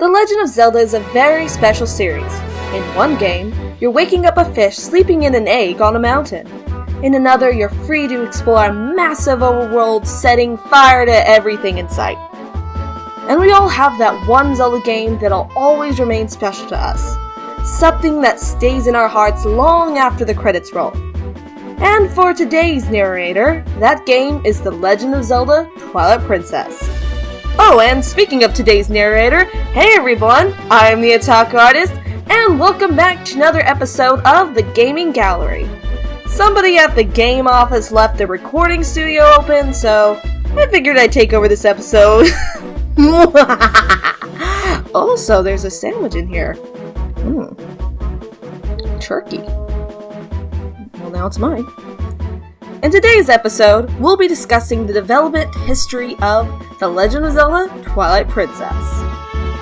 The Legend of Zelda is a very special series. In one game, you're waking up a fish sleeping in an egg on a mountain. In another, you're free to explore a massive overworld, setting fire to everything in sight. And we all have that one Zelda game that'll always remain special to us. Something that stays in our hearts long after the credits roll. And for today's narrator, that game is The Legend of Zelda: Twilight Princess. Oh, and speaking of today's narrator, hey everyone, I'm the Otaku Artist, and welcome back to another episode of The Gaming Gallery. Somebody at the game office left the recording studio open, so I figured I'd take over this episode. Also, there's a sandwich in here. Turkey. Well, now it's mine. In today's episode, we'll be discussing the development history of The Legend of Zelda: Twilight Princess.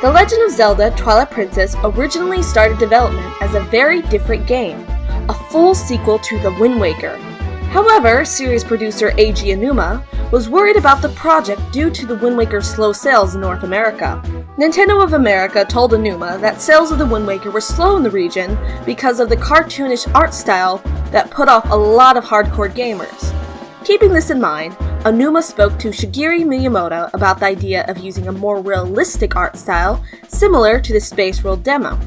The Legend of Zelda: Twilight Princess originally started development as a very different game, a full sequel to The Wind Waker. However, series producer G.A.M.E was worried about the project due to The Wind Waker's slow sales in North America. Nintendo of America told Aonuma that sales of The Wind Waker were slow in the region because of the cartoonish art style that put off a lot of hardcore gamers. Keeping this in mind, Aonuma spoke to Shigeru Miyamoto about the idea of using a more realistic art style similar to the Space World demo.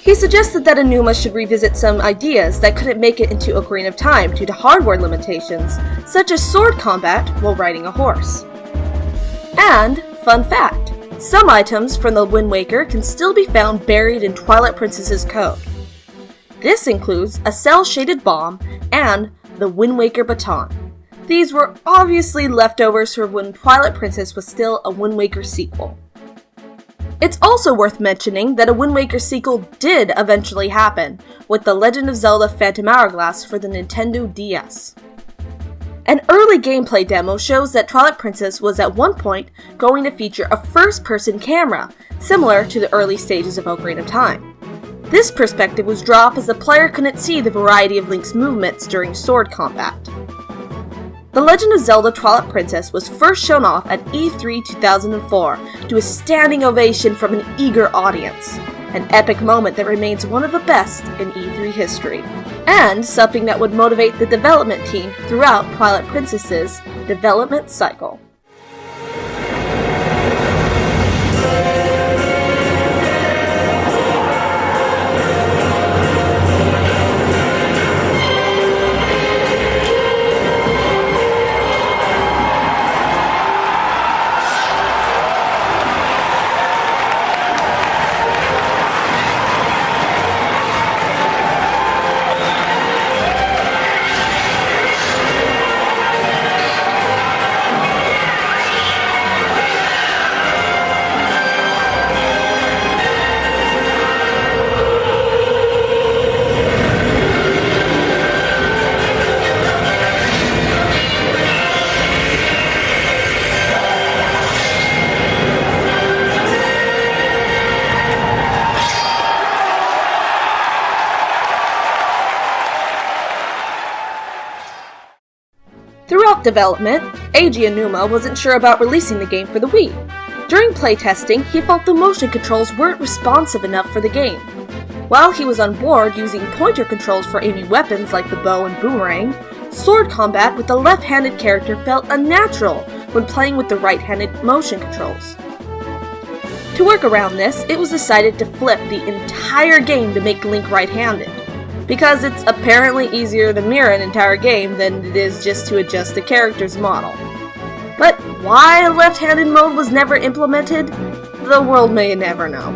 He suggested that Aonuma should revisit some ideas that couldn't make it into Ocarina of Time due to hardware limitations, such as sword combat while riding a horse. And, fun fact, some items from The Wind Waker can still be found buried in Twilight Princess's code. This includes a cel-shaded bomb and the Wind Waker baton. These were obviously leftovers from when Twilight Princess was still a Wind Waker sequel. It's also worth mentioning that a Wind Waker sequel did eventually happen, with The Legend of Zelda: Phantom Hourglass for the Nintendo DS. An early gameplay demo shows that Twilight Princess was at one point going to feature a first-person camera, similar to the early stages of Ocarina of Time. This perspective was dropped as the player couldn't see the variety of Link's movements during sword combat. The Legend of Zelda: Twilight Princess was first shown off at E3 2004 to a standing ovation from an eager audience, an epic moment that remains one of the best in E3 history, and something that would motivate the development team throughout Twilight Princess's development cycle. Throughout development, Eiji Aonuma wasn't sure about releasing the game for the Wii. During playtesting, he felt the motion controls weren't responsive enough for the game. While he was on board using pointer controls for aiming weapons like the bow and boomerang, sword combat with the left-handed character felt unnatural when playing with the right-handed motion controls. To work around this, it was decided to flip the entire game to make Link right-handed, because it's apparently easier to mirror an entire game than it is just to adjust the character's model. But why a left-handed mode was never implemented, the world may never know.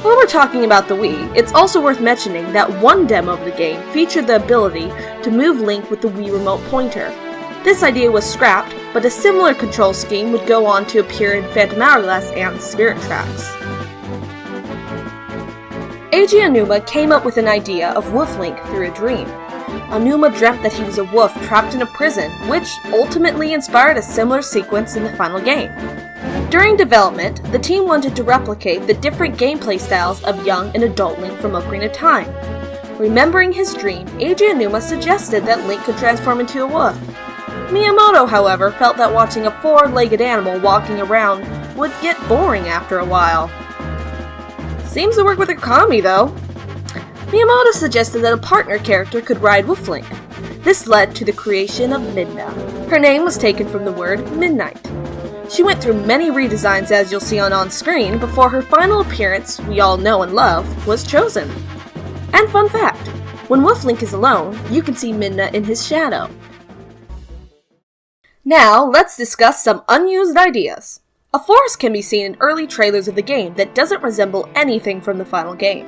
While we're talking about the Wii, it's also worth mentioning that one demo of the game featured the ability to move Link with the Wii remote pointer. This idea was scrapped, but a similar control scheme would go on to appear in Phantom Hourglass and Spirit Tracks. Eiji Aonuma came up with an idea of Wolf Link through a dream. Aonuma dreamt that he was a wolf trapped in a prison, which ultimately inspired a similar sequence in the final game. During development, the team wanted to replicate the different gameplay styles of young and adult Link from Ocarina of Time. Remembering his dream, Eiji Aonuma suggested that Link could transform into a wolf. Miyamoto, however, felt that watching a four-legged animal walking around would get boring after a while. Seems to work with Okami, though. Miyamoto suggested that a partner character could ride with Link. This led to the creation of Midna. Her name was taken from the word midnight. She went through many redesigns, as you'll see on screen, before her final appearance, we all know and love, was chosen. And fun fact, when Wolf Link is alone, you can see Midna in his shadow. Now, let's discuss some unused ideas. A forest can be seen in early trailers of the game that doesn't resemble anything from the final game.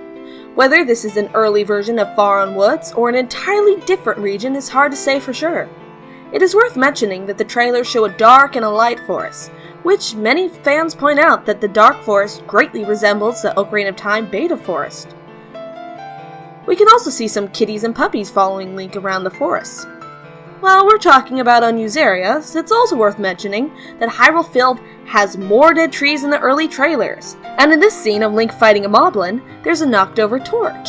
Whether this is an early version of Faron Woods or an entirely different region is hard to say for sure. It is worth mentioning that the trailers show a dark and a light forest, which many fans point out that the dark forest greatly resembles the Ocarina of Time beta forest. We can also see some kitties and puppies following Link around the forest. While we're talking about unused areas, it's also worth mentioning that Hyrule Field has more dead trees in the early trailers, and in this scene of Link fighting a moblin, there's a knocked over torch.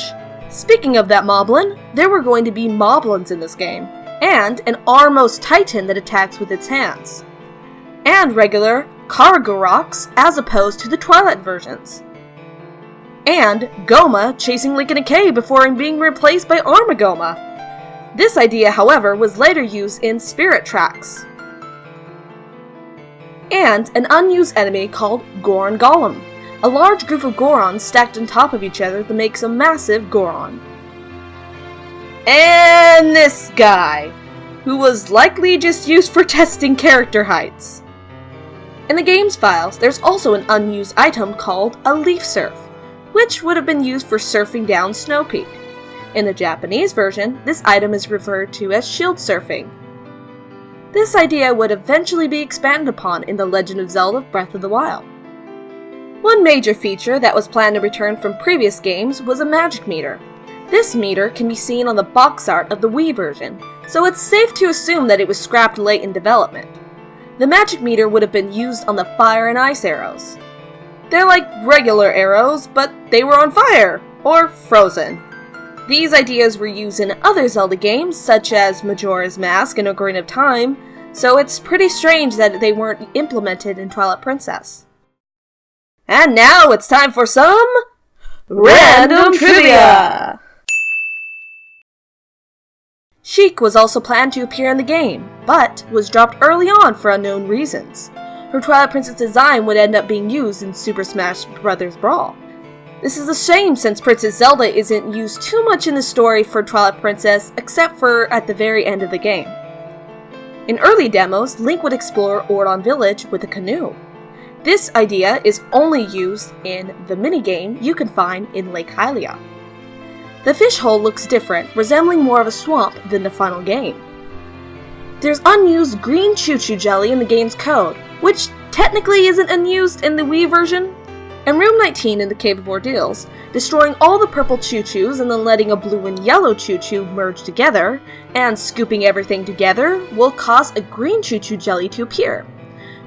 Speaking of that moblin, there were going to be moblins in this game, and an Armos Titan that attacks with its hands, and regular Karagoroks as opposed to the Twilight versions, and Goma chasing Link in a cave before being replaced by Armagoma. This idea, however, was later used in Spirit Tracks. And an unused enemy called Goron Golem, a large group of Gorons stacked on top of each other that makes a massive Goron. And this guy, who was likely just used for testing character heights. In the game's files, there's also an unused item called a Leaf Surf, which would have been used for surfing down Snow Peak. In the Japanese version, this item is referred to as shield surfing. This idea would eventually be expanded upon in The Legend of Zelda Breath of the Wild. One major feature that was planned to return from previous games was a magic meter. This meter can be seen on the box art of the Wii version, so it's safe to assume that it was scrapped late in development. The magic meter would have been used on the fire and ice arrows. They're like regular arrows, but they were on fire, or frozen. These ideas were used in other Zelda games, such as Majora's Mask and Ocarina of Time, so it's pretty strange that they weren't implemented in Twilight Princess. And now it's time for some random trivia! Sheik was also planned to appear in the game, but was dropped early on for unknown reasons. Her Twilight Princess design would end up being used in Super Smash Bros. Brawl. This is a shame since Princess Zelda isn't used too much in the story for Twilight Princess except for at the very end of the game. In early demos, Link would explore Ordon Village with a canoe. This idea is only used in the minigame you can find in Lake Hylia. The fish hole looks different, resembling more of a swamp than the final game. There's unused green choo-choo jelly in the game's code, which technically isn't unused in the Wii version. In Room 19 in the Cave of Ordeals, destroying all the purple choo-choos and then letting a blue and yellow choo-choo merge together, and scooping everything together, will cause a green choo-choo jelly to appear.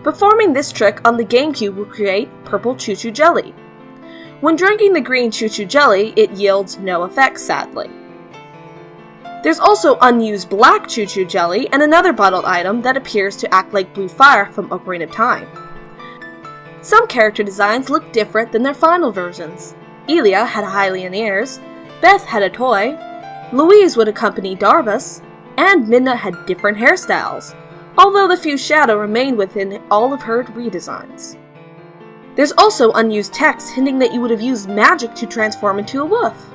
Performing this trick on the GameCube will create purple choo-choo jelly. When drinking the green choo-choo jelly, it yields no effect, sadly. There's also unused black choo-choo jelly and another bottled item that appears to act like blue fire from Ocarina of Time. Some character designs look different than their final versions. Elia had Hylian ears, Beth had a toy, Louise would accompany Darbus, and Midna had different hairstyles, although the few shadow remained within all of her redesigns. There's also unused text hinting that you would have used magic to transform into a wolf.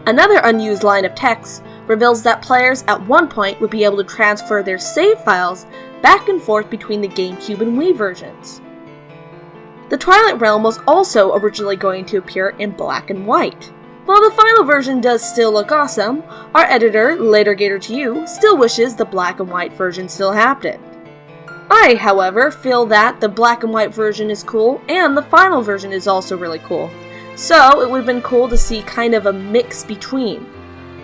Another unused line of text reveals that players at one point would be able to transfer their save files back and forth between the GameCube and Wii versions. The Twilight Realm was also originally going to appear in black and white. While the final version does still look awesome, our editor, Later Gator to You, still wishes the black and white version still happened. I, however, feel that the black and white version is cool, and the final version is also really cool. So it would have been cool to see kind of a mix between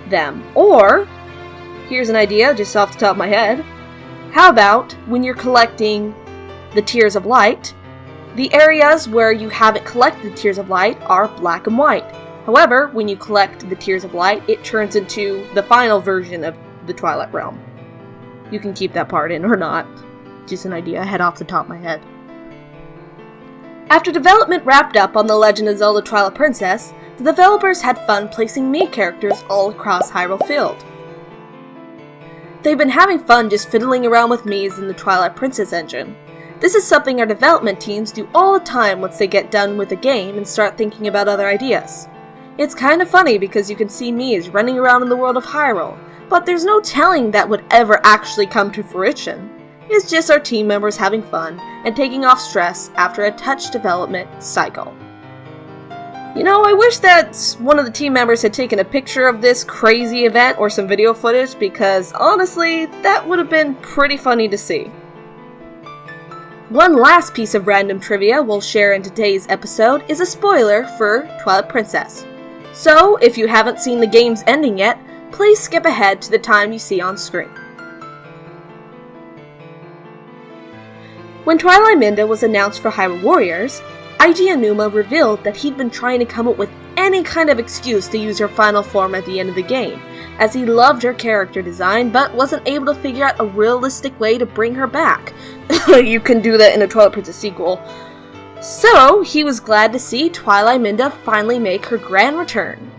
them. Or, here's an idea just off the top of my head, how about when you're collecting the Tears of Light, the areas where you haven't collected the Tears of Light are black and white. However, when you collect the Tears of Light, it turns into the final version of the Twilight Realm. You can keep that part in or not. Just an idea I had off the top of my head. After development wrapped up on The Legend of Zelda Twilight Princess, the developers had fun placing Mii characters all across Hyrule Field. They've been having fun just fiddling around with Mii's in the Twilight Princess engine. This is something our development teams do all the time once they get done with a game and start thinking about other ideas. It's kind of funny because you can see Mii running around in the world of Hyrule, but there's no telling that would ever actually come to fruition. It's just our team members having fun and taking off stress after a touch development cycle. You know, I wish that one of the team members had taken a picture of this crazy event or some video footage because honestly, that would have been pretty funny to see. One last piece of random trivia we'll share in today's episode is a spoiler for Twilight Princess. So, if you haven't seen the game's ending yet, please skip ahead to the time you see on screen. When Twilight Minda was announced for Hyrule Warriors, Eiji Aonuma revealed that he'd been trying to come up with any kind of excuse to use her final form at the end of the game, as he loved her character design but wasn't able to figure out a realistic way to bring her back. You can do that in a Twilight Princess sequel. So, he was glad to see Twilight Minda finally make her grand return.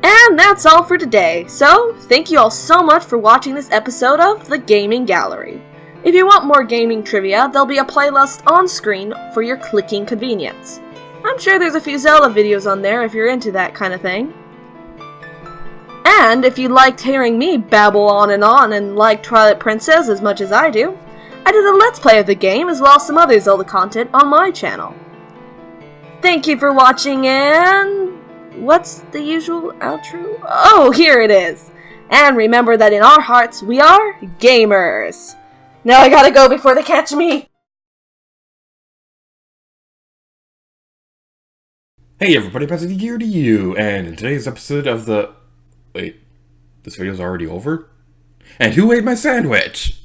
And that's all for today, so thank you all so much for watching this episode of The Gaming Gallery. If you want more gaming trivia, there'll be a playlist on screen for your clicking convenience. I'm sure there's a few Zelda videos on there if you're into that kind of thing. And if you liked hearing me babble on and like Twilight Princess as much as I do, I did a Let's Play of the game as well as some other Zelda content on my channel. Thank you for watching and... what's the usual outro? Oh, here it is! And remember that in our hearts, we are gamers! Now I gotta go before they catch me! Hey everybody, Patrick here to you, and in today's episode of the... Wait, this video's already over? And who ate my sandwich?